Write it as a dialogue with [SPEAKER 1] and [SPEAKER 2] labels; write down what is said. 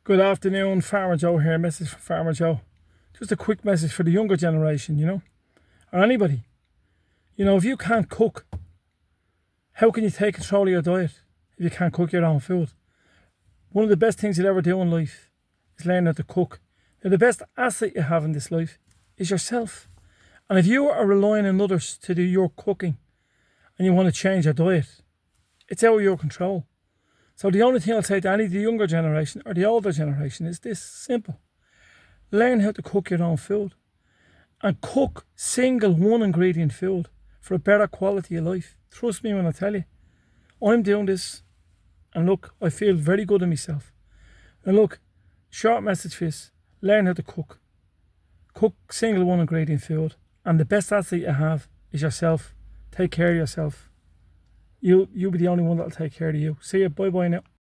[SPEAKER 1] Good afternoon, Farmer Joe here. Message from Farmer Joe. Just a quick message for the younger generation, or anybody. If you can't cook, how can you take control of your diet if you can't cook your own food? One of the best things you'll ever do in life is learn how to cook. Now, the best asset you have in this life is yourself. And if you are relying on others to do your cooking and you want to change your diet, it's out of your control. So the only thing I'll say to any of the younger generation or the older generation is this simple. Learn how to cook your own food and cook single one ingredient food for a better quality of life. Trust me when I tell you, I'm doing this and look, I feel very good in myself. And look, short message for this, learn how to cook. Cook single one ingredient food, and the best asset you have is yourself. Take care of yourself. You'll be the only one that'll take care of you. See you. Bye bye now.